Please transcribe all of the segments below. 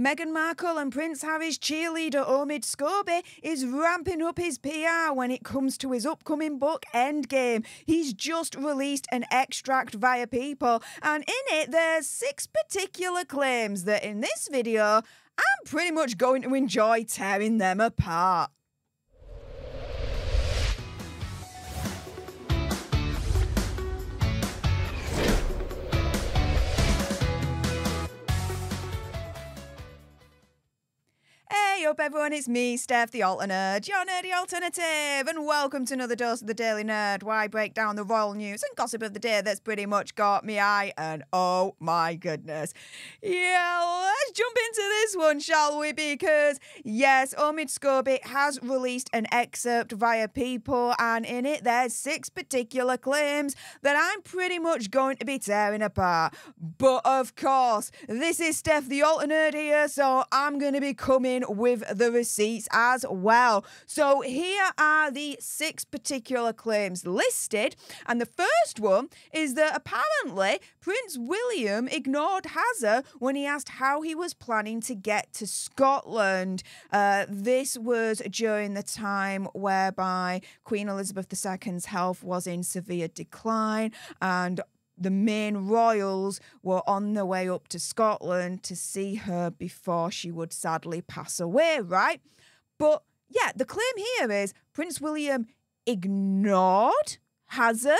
Meghan Markle and Prince Harry's cheerleader Omid Scobie is ramping up his PR when it comes to his upcoming book, Endgame. He's just released an extract via People, and in it there's 6 particular claims that in this video, I'm pretty much going to enjoy tearing them apart. Hey up everyone, it's me, Stef, the alternate, your nerdy alternative, and welcome to another dose of the Daily Nerd, where I break down the royal news and gossip of the day that's pretty much got me eye, and oh my goodness. Yeah, let's jump into this one, shall we? Because yes, Omid Scobie has released an excerpt via People, and in it there's 6 particular claims that I'm pretty much going to be tearing apart. But of course, this is Stef, the alternate here, so I'm going to be coming with the receipts as well. So here are the 6 particular claims listed, and the first one is that apparently Prince William ignored Hazza when he asked how he was planning to get to Scotland. This was during the time whereby Queen Elizabeth II's health was in severe decline, and the main royals were on their way up to Scotland to see her before she would sadly pass away, right? But yeah, the claim here is Prince William ignored Hazza.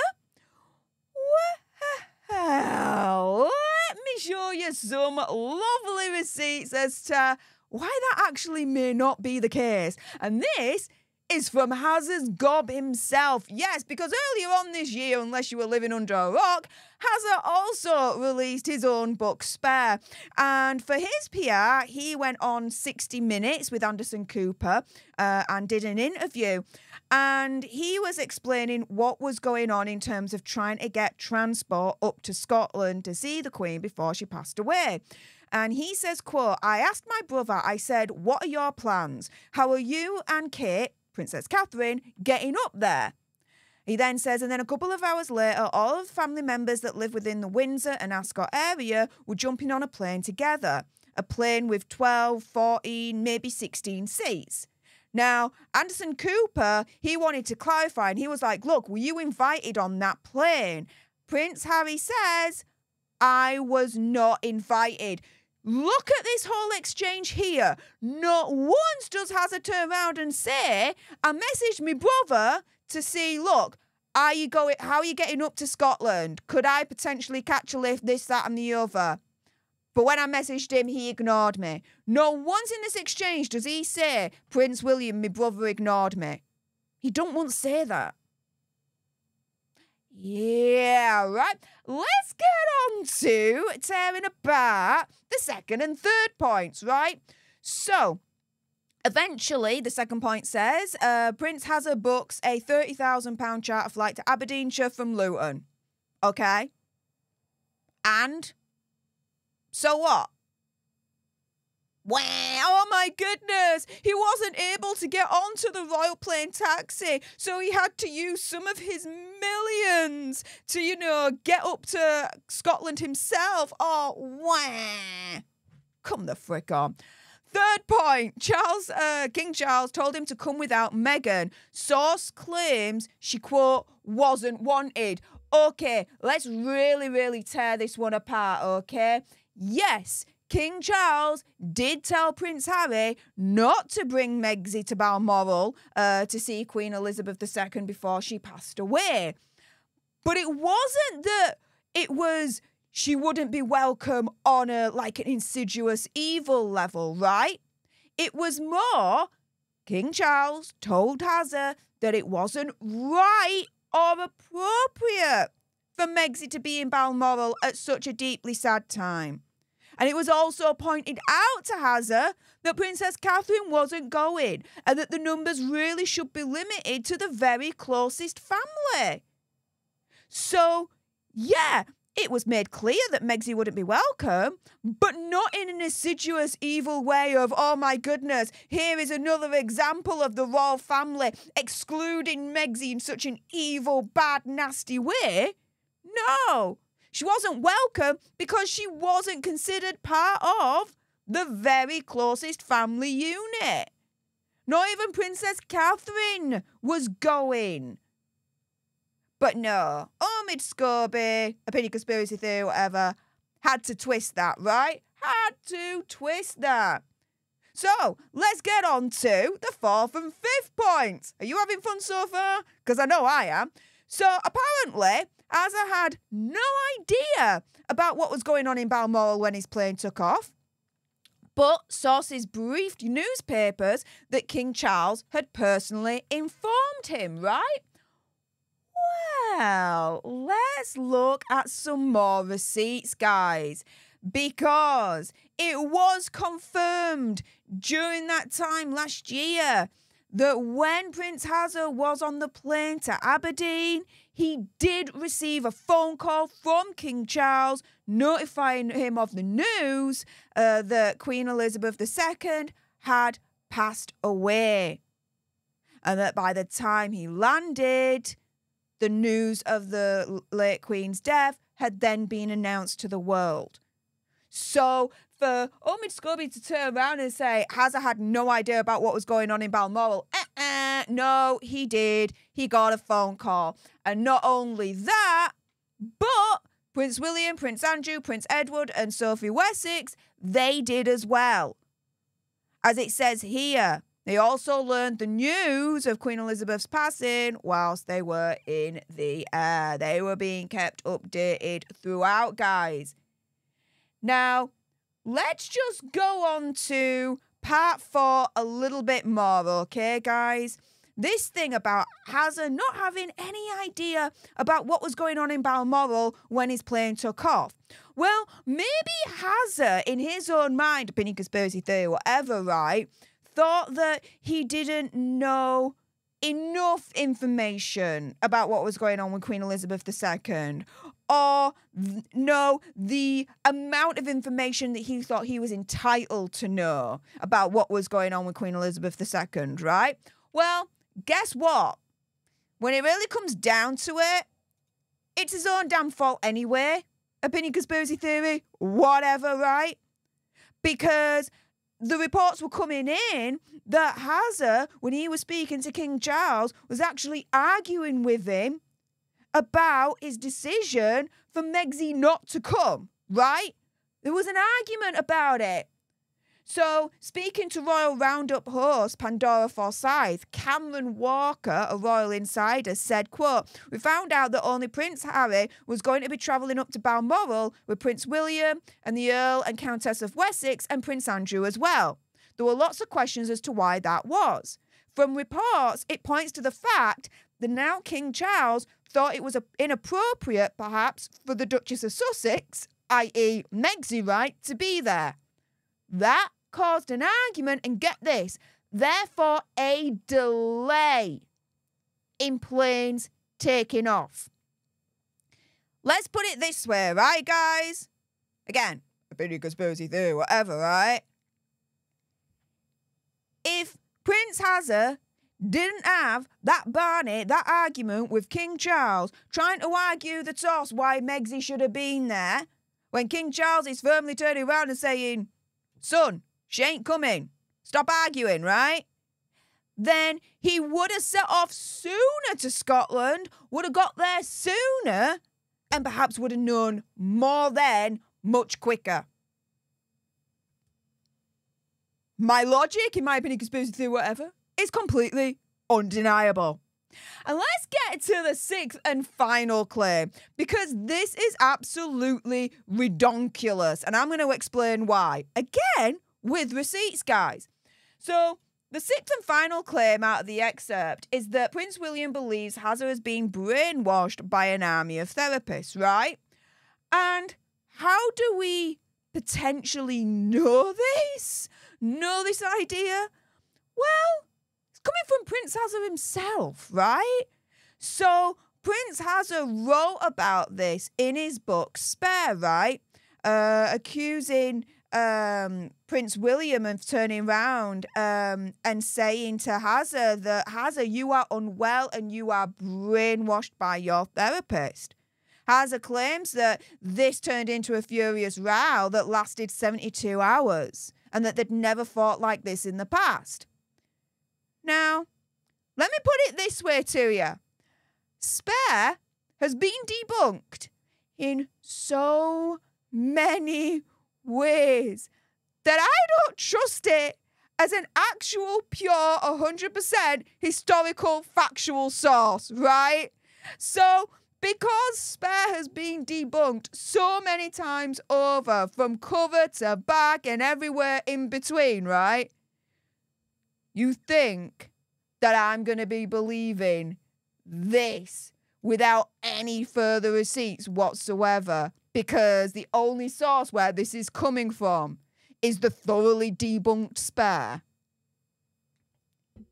Well, let me show you some lovely receipts as to why that actually may not be the case. And this is from Hazza's gob himself. Yes, because earlier on this year, unless you were living under a rock, Hazza also released his own book, Spare. And for his PR, he went on 60 Minutes with Anderson Cooper and did an interview. And he was explaining what was going on in terms of trying to get transport up to Scotland to see the Queen before she passed away. And he says, quote, "I asked my brother, I said, what are your plans? How are you and Kate, Princess Catherine, getting up there?" He then says, and then a couple of hours later, all of the family members that live within the Windsor and Ascot area were jumping on a plane together. A plane with 12, 14, maybe 16 seats. Now, Anderson Cooper, he wanted to clarify, and he was like, look, were you invited on that plane? Prince Harry says, I was not invited. Look at this whole exchange here. Not once does Hazza turn around and say, I messaged my brother to see, look, how are you getting up to Scotland? Could I potentially catch a lift, this, that, and the other? But when I messaged him, he ignored me. Not once in this exchange does he say, Prince William, my brother ignored me. He don't once say that. Yeah, right. Let's get on to tearing apart the second and third points, right? So, eventually, the second point says, Prince Hazza books a £30,000 charter flight to Aberdeenshire from Luton. Okay? And? So what? Wow, oh my goodness, he wasn't able to get onto the royal plane taxi, so he had to use some of his millions to, get up to Scotland himself. Oh, wow. Come the frick on. Third point, King Charles told him to come without Meghan. Source claims she, quote, wasn't wanted. Okay, let's really, really tear this one apart, okay? Yes, King Charles did tell Prince Harry not to bring Megxie to Balmoral to see Queen Elizabeth II before she passed away. But it wasn't that she wouldn't be welcome on an insidious evil level, right? It was more King Charles told Hazza that it wasn't right or appropriate for Megxie to be in Balmoral at such a deeply sad time. And it was also pointed out to Hazza that Princess Catherine wasn't going and that the numbers really should be limited to the very closest family. So, yeah, it was made clear that Megxie wouldn't be welcome, but not in an insidious, evil way of, oh my goodness, here is another example of the royal family excluding Megxie in such an evil, bad, nasty way. No. She wasn't welcome because she wasn't considered part of the very closest family unit. Not even Princess Catherine was going. But no, Omid Scobie, opinion conspiracy theory, whatever, had to twist that, right? Had to twist that. So, let's get on to the 4th and 5th points. Are you having fun so far? Because I know I am. So, apparently, Asa had no idea about what was going on in Balmoral when his plane took off. But sources briefed newspapers that King Charles had personally informed him, right? Well, let's look at some more receipts, guys, because it was confirmed during that time last year that when Prince Hazard was on the plane to Aberdeen, he did receive a phone call from King Charles notifying him of the news that Queen Elizabeth II had passed away. And that by the time he landed, the news of the late Queen's death had then been announced to the world. So for Omid Scobie to turn around and say Hazard had no idea about what was going on in Balmoral, no, he did. He got a phone call. And not only that, but Prince William, Prince Andrew, Prince Edward and Sophie Wessex, they did as well. As it says here, they also learned the news of Queen Elizabeth's passing whilst they were in the air. They were being kept updated throughout, guys. Now, let's just go on to part 4 a little bit more, okay, guys? This thing about Hazard not having any idea about what was going on in Balmoral when his plane took off. Well, maybe Hazard, in his own mind, opinion, conspiracy theory, whatever, right, thought that he didn't know enough information about what was going on with Queen Elizabeth II, or know the amount of information that he thought he was entitled to know about what was going on with Queen Elizabeth II, right? Well, guess what? When it really comes down to it, it's his own damn fault anyway. Opinion, conspiracy theory, whatever, right? Because the reports were coming in that Hazard, when he was speaking to King Charles, was actually arguing with him about his decision for Megxie not to come, right? There was an argument about it. So, speaking to Royal Roundup host Pandora Forsyth, Cameron Walker, a royal insider, said, quote, "We found out that only Prince Harry was going to be travelling up to Balmoral with Prince William and the Earl and Countess of Wessex and Prince Andrew as well. There were lots of questions as to why that was. From reports, it points to the fact that now King Charles thought it was inappropriate, perhaps, for the Duchess of Sussex, i.e. Megxie, right, to be there. That caused an argument, and get this, therefore a delay in planes taking off." Let's put it this way, right, guys? Again, opinion, conspiracy theory, whatever, right? If Prince Hazard didn't have that Barney, that argument with King Charles, trying to argue the toss why Megxie should have been there, when King Charles is firmly turning around and saying, "Son, she ain't coming. Stop arguing," right? Then he would have set off sooner to Scotland, would have got there sooner, and perhaps would have known more then, much quicker. My logic, in my opinion, conspiracy theory, whatever, is completely undeniable. And let's get to the 6th and final claim, because this is absolutely redonkulous, and I'm going to explain why. Again, with receipts, guys. So, the 6th and final claim out of the excerpt is that Prince William believes Hazard has been brainwashed by an army of therapists, right? And how do we potentially know this? Know this idea? Well, coming from Prince Hazard himself, right? So Prince Hazard wrote about this in his book Spare, right? Accusing Prince William of turning around and saying to Hazard that, "Hazard, you are unwell and you are brainwashed by your therapist." Hazza claims that this turned into a furious row that lasted 72 hours and that they'd never fought like this in the past. Now, let me put it this way to you. Spare has been debunked in so many ways that I don't trust it as an actual pure 100% historical factual source, right? So, because Spare has been debunked so many times over, from cover to back and everywhere in between, right? You think that I'm going to be believing this without any further receipts whatsoever, because the only source where this is coming from is the thoroughly debunked Spare?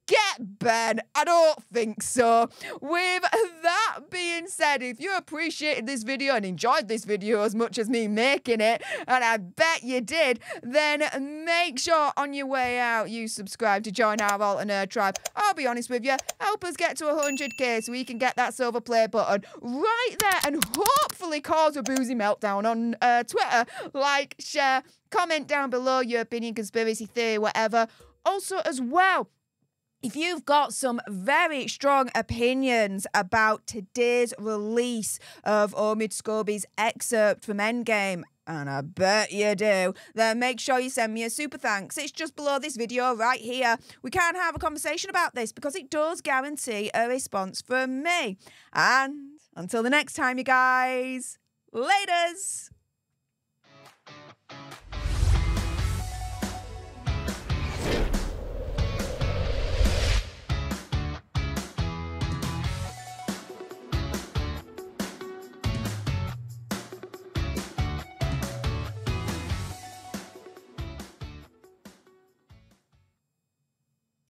Get Ben, I don't think so. With that being said, if you appreciated this video and enjoyed this video as much as me making it, and I bet you did, then make sure on your way out you subscribe to join our alternate tribe. I'll be honest with you, help us get to 100k so we can get that silver play button right there and hopefully cause a boozy meltdown on Twitter. Like, share, comment down below your opinion, conspiracy theory, whatever. Also, as well, if you've got some very strong opinions about today's release of Omid Scobie's excerpt from Endgame, and I bet you do, then make sure you send me a super thanks. It's just below this video right here. We can have a conversation about this because it does guarantee a response from me. And until the next time, you guys, laters!